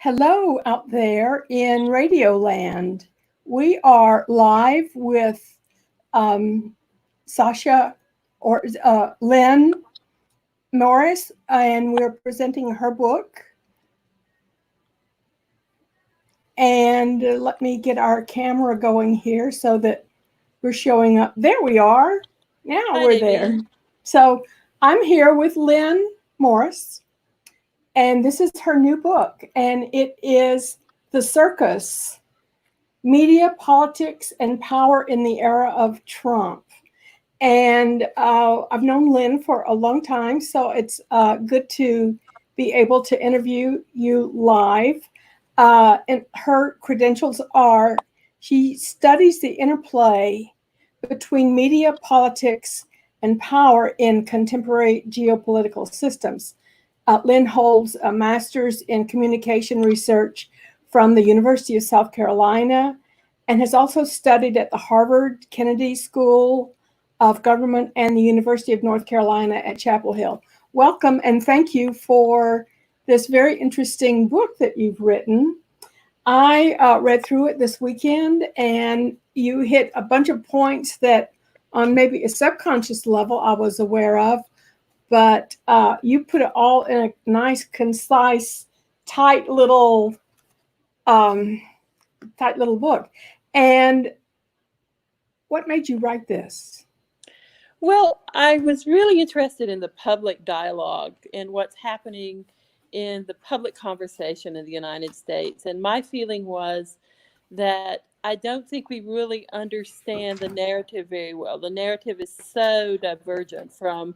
Hello out there in Radio Land. We are live with Sasha or Lynn Morris, and we're presenting her book. And let me get our camera going here so that we're showing up. There we are. Now Hi, we're Amy. there. So I'm here with Lynn Morris, and this is her new book, and it is The Circus: Media, Politics, and Power in the Era of Trump. And I've known Lynn for a long time, so it's good to be able to interview you live. And her credentials are she studies the interplay between media, politics, and power in contemporary geopolitical systems. Lynn holds a master's in communication research from the University of South Carolina and has also studied at the Harvard Kennedy School of Government and the University of North Carolina at Chapel Hill. Welcome, and thank you for this very interesting book that you've written. I read through it this weekend, and you hit a bunch of points that on maybe a subconscious level I was aware of, but you put it all in a nice, concise, tight little book. And what made you write this? Well, I was really interested in the public dialogue and what's happening in the public conversation in the United States. And my feeling was that I don't think we really understand the narrative very well. The narrative is so divergent from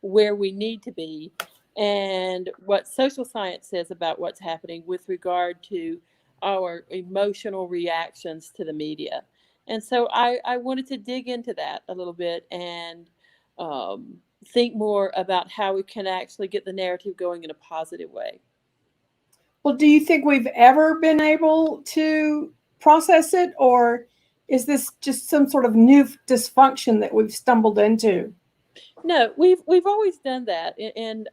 where we need to be and what social science says about what's happening with regard to our emotional reactions to the media. And so I wanted to dig into that a little bit and think more about how we can actually get the narrative going in a positive way. Well, do you think we've ever been able to process it, or is this just some sort of new dysfunction that we've stumbled into? No, we've always done that. In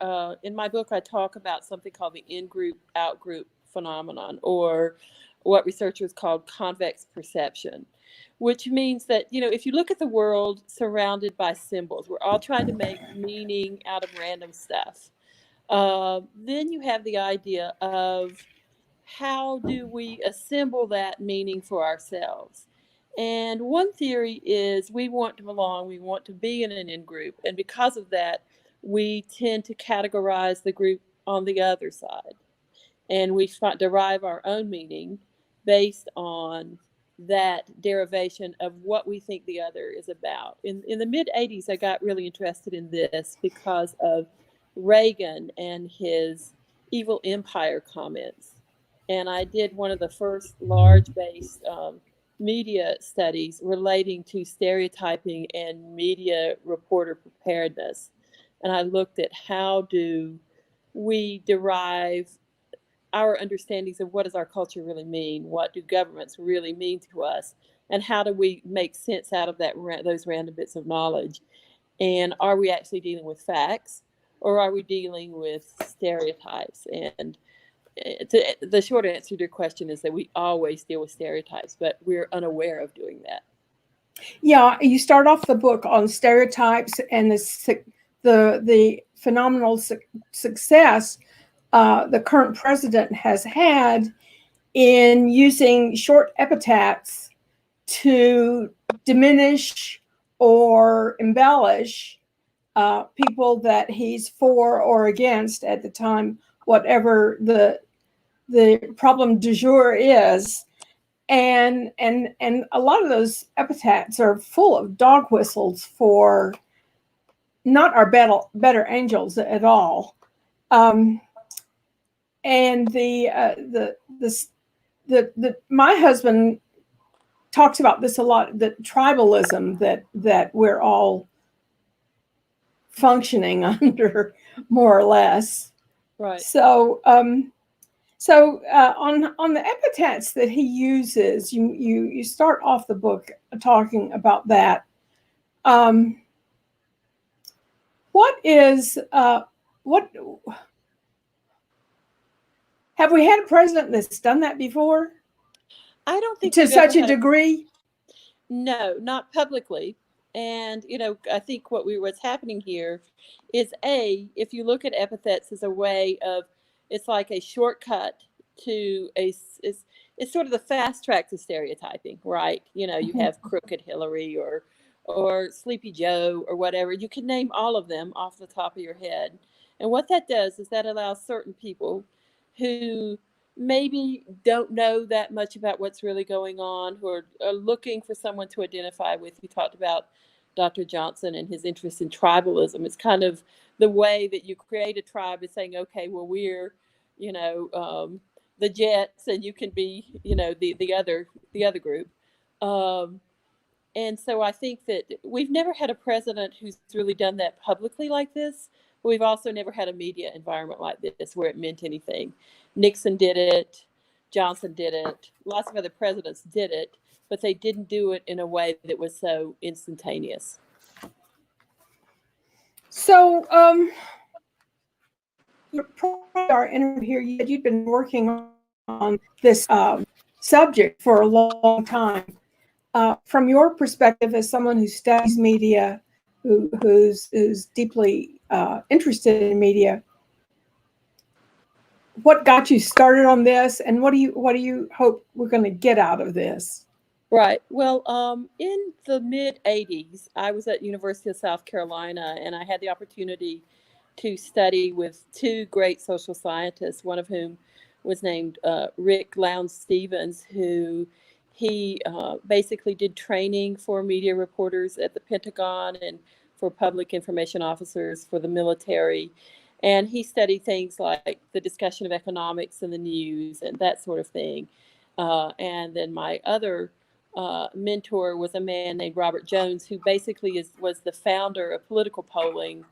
my book, I talk about something called the in-group out-group phenomenon, or what researchers call convex perception, which means that if you look at the world surrounded by symbols, we're all trying to make meaning out of random stuff. Then you have the idea of how do we assemble that meaning for ourselves. And one theory is we want to belong, we want to be in an in group. And because of that, we tend to categorize the group on the other side. And we derive our own meaning based on that derivation of what we think the other is about. In the mid 80s, I got really interested in this because of Reagan and his evil empire comments. And I did one of the first large based media studies relating to stereotyping and media reporter preparedness. And I looked at how do we derive our understandings of what does our culture really mean, what do governments really mean to us, and how do we make sense out of those random bits of knowledge. And are we actually dealing with facts, or are we dealing with stereotypes? And the short answer to your question is that we always deal with stereotypes, but we're unaware of doing that. Yeah, you start off the book on stereotypes and the phenomenal success the current president has had in using short epithets to diminish or embellish people that he's for or against at the time, whatever the problem du jour is. And a lot of those epithets are full of dog whistles for not our better angels at all. And my husband talks about this a lot, the tribalism that we're all functioning under, more or less. Right. So on the epithets that he uses, you start off the book talking about that. What Have we had a president that's done that before? I don't think To such a degree? No, not publicly. And, I think what's happening here is if you look at epithets as a way of, it's like a shortcut to it's sort of the fast track to stereotyping, right? You have Crooked Hillary or Sleepy Joe or whatever. You can name all of them off the top of your head. And what that does is that allows certain people who maybe don't know that much about what's really going on, who are looking for someone to identify with. You talked about Dr. Johnson and his interest in tribalism. It's kind of the way that you create a tribe is saying, okay, well, we're, the Jets, and you can be, the other group. And so I think that we've never had a president who's really done that publicly like this. But we've also never had a media environment like this where it meant anything. Nixon did it. Johnson did it. Lots of other presidents did it, but they didn't do it in a way that was so instantaneous. So, our interview here, you'd been working on this subject for a long time. From your perspective, as someone who studies media, who's deeply interested in media, what got you started on this, and what do you hope we're going to get out of this? Right. Well, in the mid '80s, I was at University of South Carolina, and I had the opportunity to study with two great social scientists, one of whom was named Rick Lowndes Stevens, who he basically did training for media reporters at the Pentagon and for public information officers for the military. And he studied things like the discussion of economics in the news and that sort of thing. And then my other mentor was a man named Robert Jones, who basically was the founder of political polling,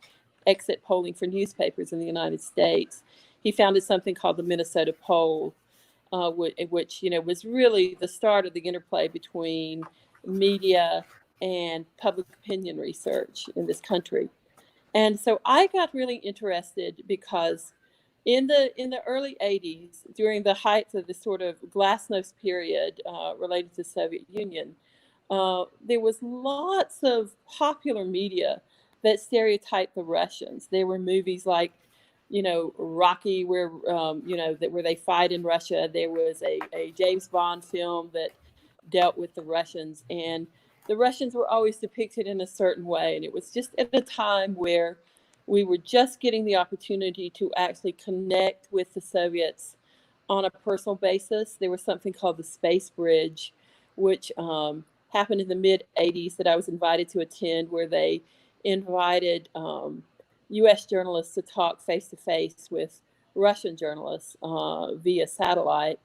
exit polling for newspapers in the United States. He founded something called the Minnesota Poll, which was really the start of the interplay between media and public opinion research in this country. And so I got really interested because in the early '80s, during the height of the sort of glasnost period related to the Soviet Union, there was lots of popular media that stereotyped the Russians. There were movies like, Rocky, where where they fight in Russia. There was a James Bond film that dealt with the Russians, and the Russians were always depicted in a certain way. And it was just at a time where we were just getting the opportunity to actually connect with the Soviets on a personal basis. There was something called the Space Bridge, which happened in the mid '80s that I was invited to attend, where they invited U.S. journalists to talk face to face with Russian journalists via satellite.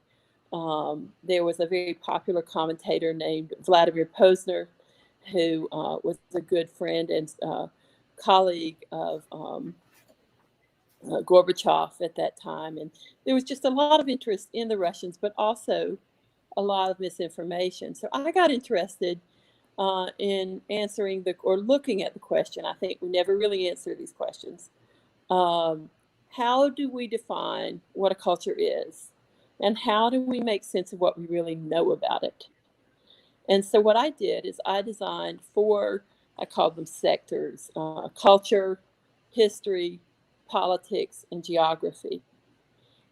There was a very popular commentator named Vladimir Posner, who was a good friend and colleague of Gorbachev at that time. And there was just a lot of interest in the Russians, but also a lot of misinformation. So I got interested in answering or looking at the question. I think we never really answer these questions. How do we define what a culture is? And how do we make sense of what we really know about it? And so what I did is I designed 4, I called them sectors: culture, history, politics, and geography.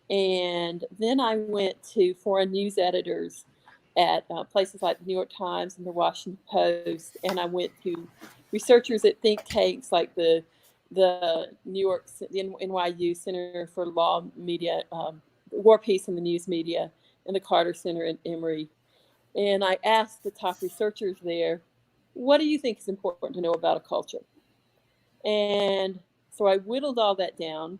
And then I went to foreign news editors at places like the New York Times and the Washington Post, and I went to researchers at think tanks like the NYU Center for Law, Media, War, Peace, and the News Media, and the Carter Center at Emory. And I asked the top researchers there, what do you think is important to know about a culture? And so I whittled all that down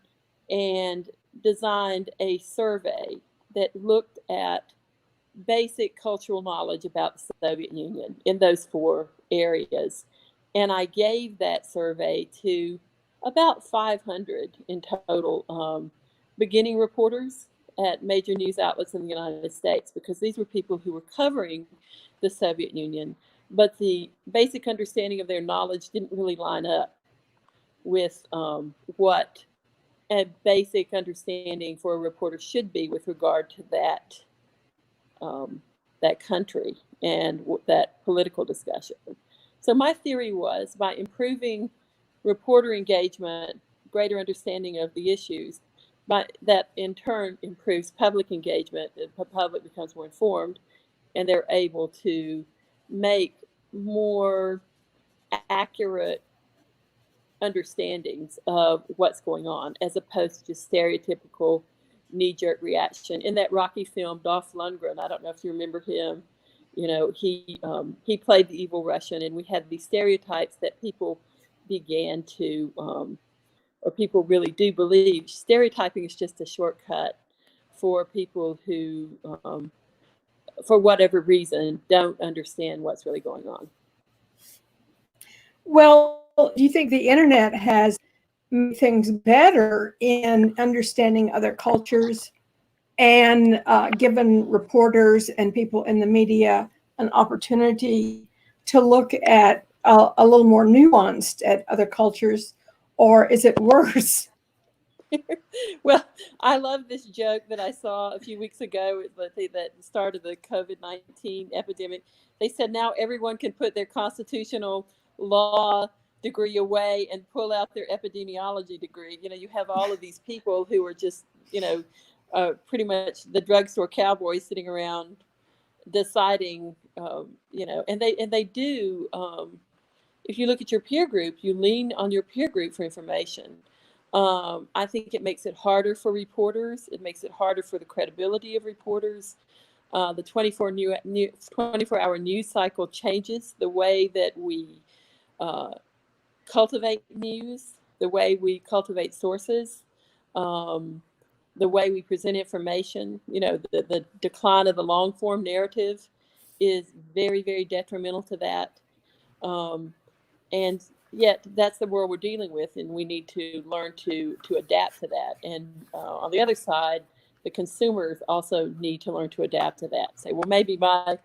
and designed a survey that looked at basic cultural knowledge about the Soviet Union in those 4 areas. And I gave that survey to about 500 in total beginning reporters at major news outlets in the United States, because these were people who were covering the Soviet Union, but the basic understanding of their knowledge didn't really line up with what a basic understanding for a reporter should be with regard to that country and that political discussion. So my theory was by improving reporter engagement, greater understanding of the issues, that in turn improves public engagement, the public becomes more informed, and they're able to make more accurate understandings of what's going on, as opposed to just stereotypical knee-jerk reaction. In that Rocky film, Dolph Lundgren, I don't know if you remember him, he played the evil Russian, and we had these stereotypes that people began to, or people really do believe. Stereotyping is just a shortcut for people who, for whatever reason, don't understand what's really going on. Well, do you think the internet has made things better in understanding other cultures and given reporters and people in the media an opportunity to look at a little more nuanced at other cultures, or is it worse? Well, I love this joke that I saw a few weeks ago that started the COVID-19 epidemic. They said now everyone can put their constitutional law degree away and pull out their epidemiology degree. You have all of these people who are just, pretty much the drugstore cowboys sitting around deciding, and they do. If you look at your peer group, you lean on your peer group for information. I think it makes it harder for reporters. It makes it harder for the credibility of reporters. The 24-hour news cycle changes the way that we cultivate news, the way we cultivate sources, the way we present information. The decline of the long form narrative is very, very detrimental to that. And yet that's the world we're dealing with, and we need to learn to adapt to that. And on the other side, the consumers also need to learn to adapt to that. Say, well, maybe my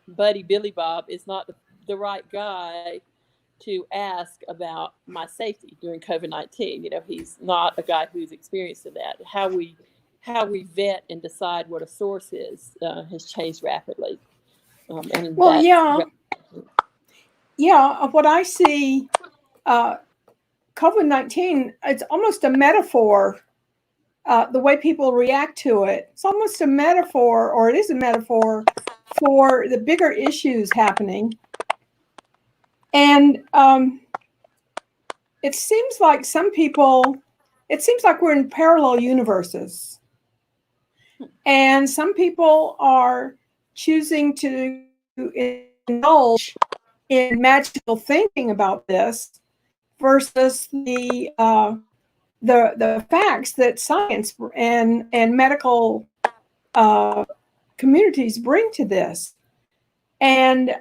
buddy Billy Bob is not the right guy to ask about my safety during COVID-19. He's not a guy who's experienced in that. How we vet and decide what a source is has changed rapidly. Well, yeah. What I see, COVID-19, it's almost a metaphor. The way people react to it, it's almost a metaphor, or it is a metaphor for the bigger issues happening. And it seems like we're in parallel universes. And some people are choosing to indulge in magical thinking about this versus the facts that science and medical communities bring to this. And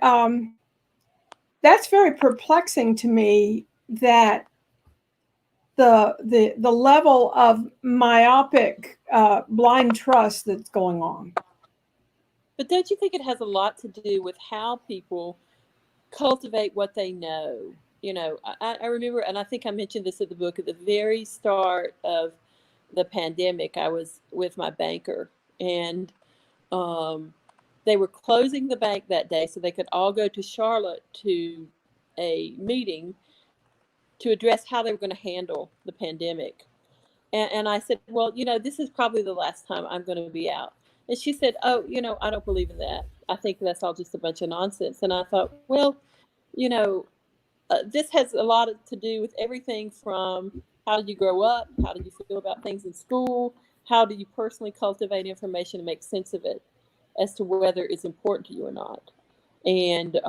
that's very perplexing to me, that the level of myopic blind trust that's going on. But don't you think it has a lot to do with how people cultivate what they know? I remember, and I think I mentioned this in the book, at the very start of the pandemic, I was with my banker, and they were closing the bank that day so they could all go to Charlotte to a meeting to address how they were going to handle the pandemic. And I said, well, this is probably the last time I'm going to be out. And she said, oh, I don't believe in that. I think that's all just a bunch of nonsense. And I thought, well, this has a lot to do with everything from how did you grow up? How did you feel about things in school? How do you personally cultivate information and make sense of it as to whether it's important to you or not? And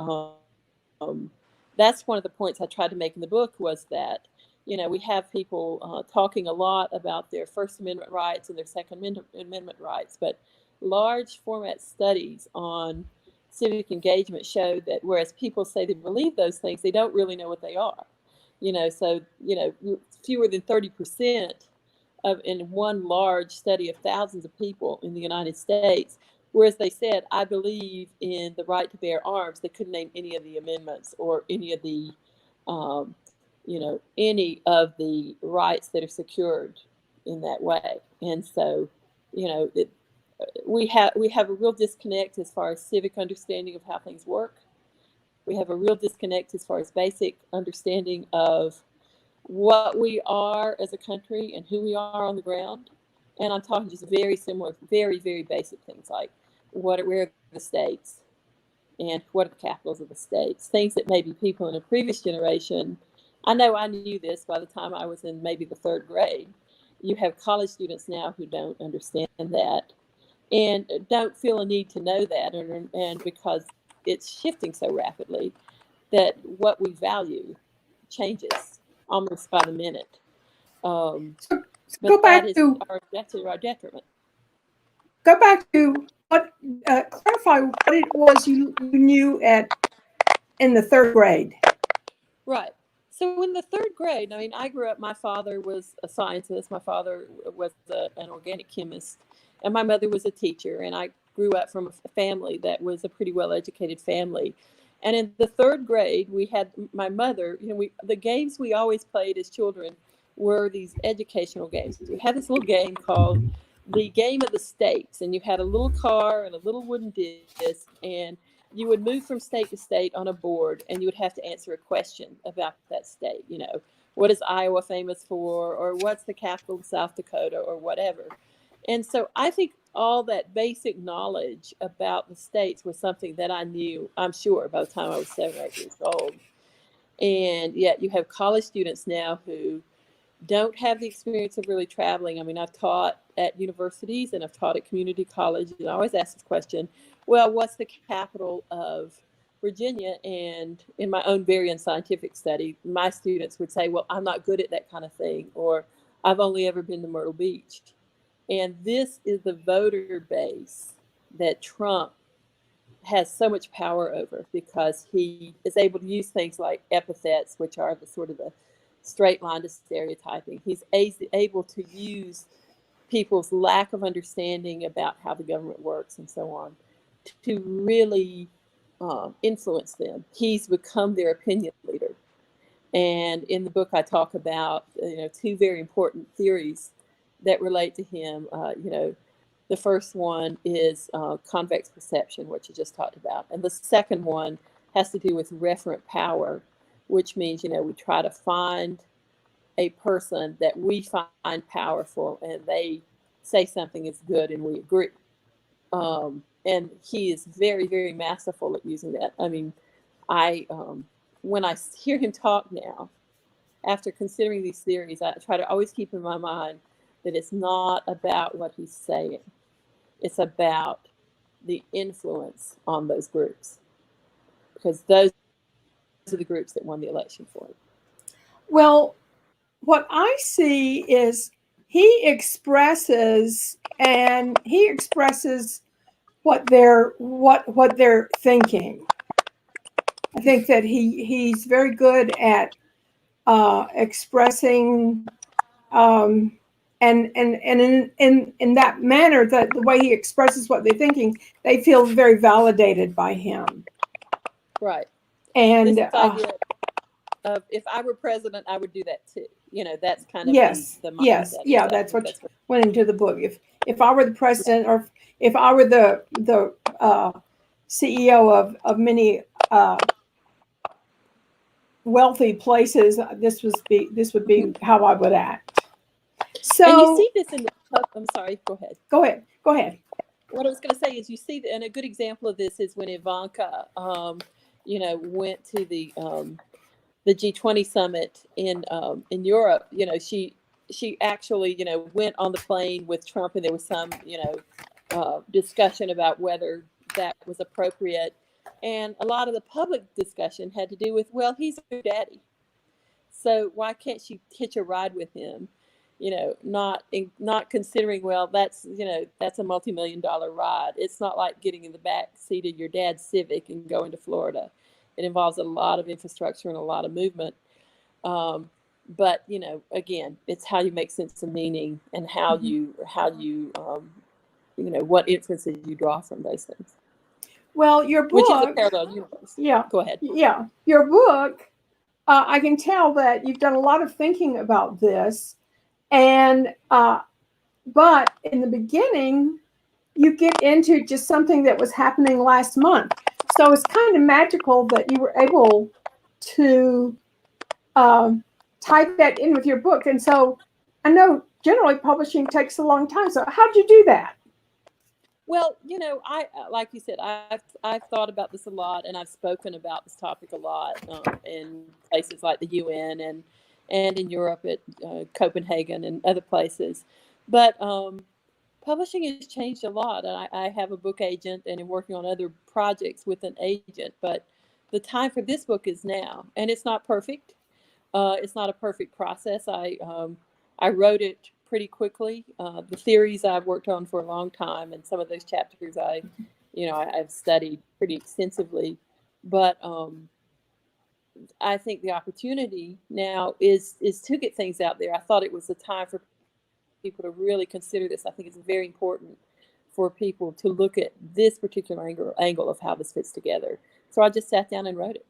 that's one of the points I tried to make in the book, was that, we have people talking a lot about their First Amendment rights and their Second Amendment rights, but large format studies on civic engagement show that whereas people say they believe those things, they don't really know what they are. So fewer than 30% in one large study of thousands of people in the United States, whereas they said, I believe in the right to bear arms, they couldn't name any of the amendments or any of the any of the rights that are secured in that way. And so, we have a real disconnect as far as civic understanding of how things work. We have a real disconnect as far as basic understanding of what we are as a country and who we are on the ground. And I'm talking just very similar, very, very basic things like where are the states and what are the capitals of the states, things that maybe people in a previous generation, I know I knew this by the time I was in maybe the third grade. You have college students now who don't understand that and don't feel a need to know that, and because it's shifting so rapidly that what we value changes almost by the minute. Go back to that's our detriment. Go back to what clarify what it was you knew in the third grade. Right. So in the third grade, I mean, I grew up, my father was a scientist. My father was an organic chemist, and my mother was a teacher. And I grew up from a family that was a pretty well-educated family. And in the third grade, we had my mother, the games we always played as children were these educational games. We had this little game called the Game of the States, and you had a little car and a little wooden disc, and you would move from state to state on a board, and you would have to answer a question about that state. What is Iowa famous for, or what's the capital of South Dakota, or whatever. And so I think all that basic knowledge about the states was something that I knew, I'm sure, by the time I was 7 or 8 years old. And yet you have college students now who don't have the experience of really traveling. I mean, I've taught at universities and I've taught at community college, and I always ask this question, well, what's the capital of Virginia? And in my own very unscientific study, my students would say, well, I'm not good at that kind of thing, or I've only ever been to Myrtle Beach. And this is the voter base that Trump has so much power over, because he is able to use things like epithets, which are the sort of the straight line to stereotyping. He's able to use people's lack of understanding about how the government works and so on to really influence them. He's become their opinion leader. And in the book, I talk about two very important theories that relate to him. The first one is convex perception, which you just talked about. And the second one has to do with referent power, which means, we try to find a person that we find powerful and they say something is good and we agree. And he is very, very masterful at using that. I mean, when I hear him talk now, after considering these theories, I try to always keep in my mind that it's not about what he's saying. It's about the influence on those groups, because those are the groups that won the election for him. Well, what I see is he expresses what they're thinking. I think that he's very good at expressing and in that manner, that the way he expresses what they're thinking, they feel very validated by him. Right. And this idea of, if I were president, I would do that too. That's kind of the mindset. Yes, yeah, that's what went into the book. If I were the president, or if I were the CEO of many wealthy places, this would be how I would act. So, and you see this in the. I'm sorry. Go ahead. Go ahead. What I was going to say is, you see, and a good example of this is when Ivanka, went to the G20 summit in Europe. She actually, went on the plane with Trump, and there was some, discussion about whether that was appropriate. And a lot of the public discussion had to do with, well, he's her daddy, so why can't she hitch a ride with him? Not considering, well, that's a multi-million-dollar ride. It's not like getting in the back seat of your dad's Civic and going to Florida. It involves a lot of infrastructure and a lot of movement. But again, it's how you make sense of meaning, and how you what inferences you draw from those things. Well, your book, which is a parallel universe. Yeah. Go ahead. Yeah, your book I can tell that you've done a lot of thinking about this, and but in the beginning, you get into just something that was happening last month. So it's kind of magical that you were able to type that in with your book. And so I know generally publishing takes a long time. So how'd you do that? Well, I like you said, I've thought about this a lot, and I've spoken about this topic a lot in places like the UN and in Europe at Copenhagen and other places. But publishing has changed a lot. I have a book agent and am working on other projects with an agent. But the time for this book is now, and it's not perfect. It's not a perfect process. I wrote it pretty quickly. The theories I've worked on for a long time, and some of those chapters I've studied pretty extensively. But I think the opportunity now is to get things out there. I thought it was a time for people to really consider this. I think it's very important for people to look at this particular angle of how this fits together. So I just sat down and wrote it.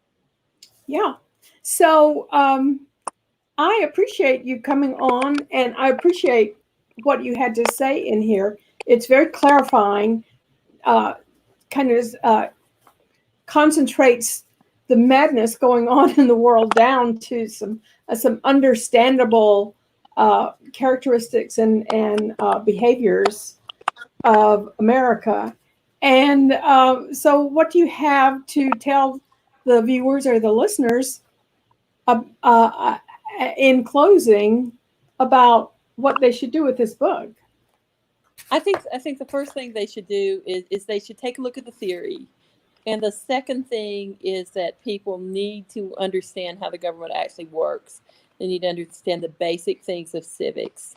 Yeah. So I appreciate you coming on, and I appreciate what you had to say in here. It's very clarifying, kind of concentrates the madness going on in the world down to some understandable characteristics and behaviors of America. And so what do you have to tell the viewers or the listeners in closing about what they should do with this book? I think the first thing they should do is they should take a look at the theory. And the second thing is that people need to understand how the government actually works. They need to understand the basic things of civics,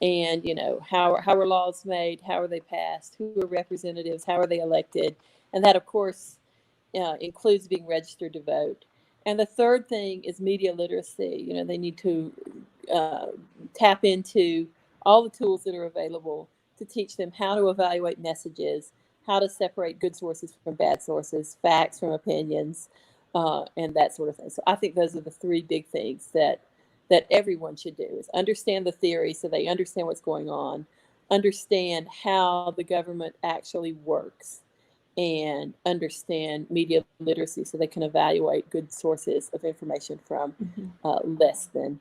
and how are laws made, how are they passed, who are representatives, how are they elected, and that of course includes being registered to vote. And the third thing is media literacy. They need to tap into all the tools that are available to teach them how to evaluate messages, how to separate good sources from bad sources, facts from opinions, and that sort of thing. So I think those are the three big things that everyone should do: is understand the theory so they understand what's going on, understand how the government actually works, and understand media literacy so they can evaluate good sources of information from less than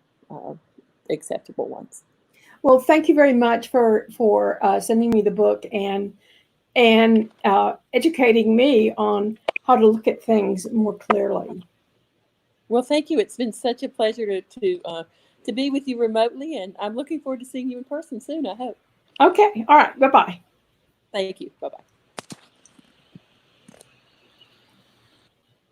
acceptable ones. Well, thank you very much for sending me the book and educating me on how to look at things more clearly. Well, thank you. It's been such a pleasure to be with you remotely, and I'm looking forward to seeing you in person soon, I hope. Okay. All right. Bye-bye. Thank you. Bye-bye.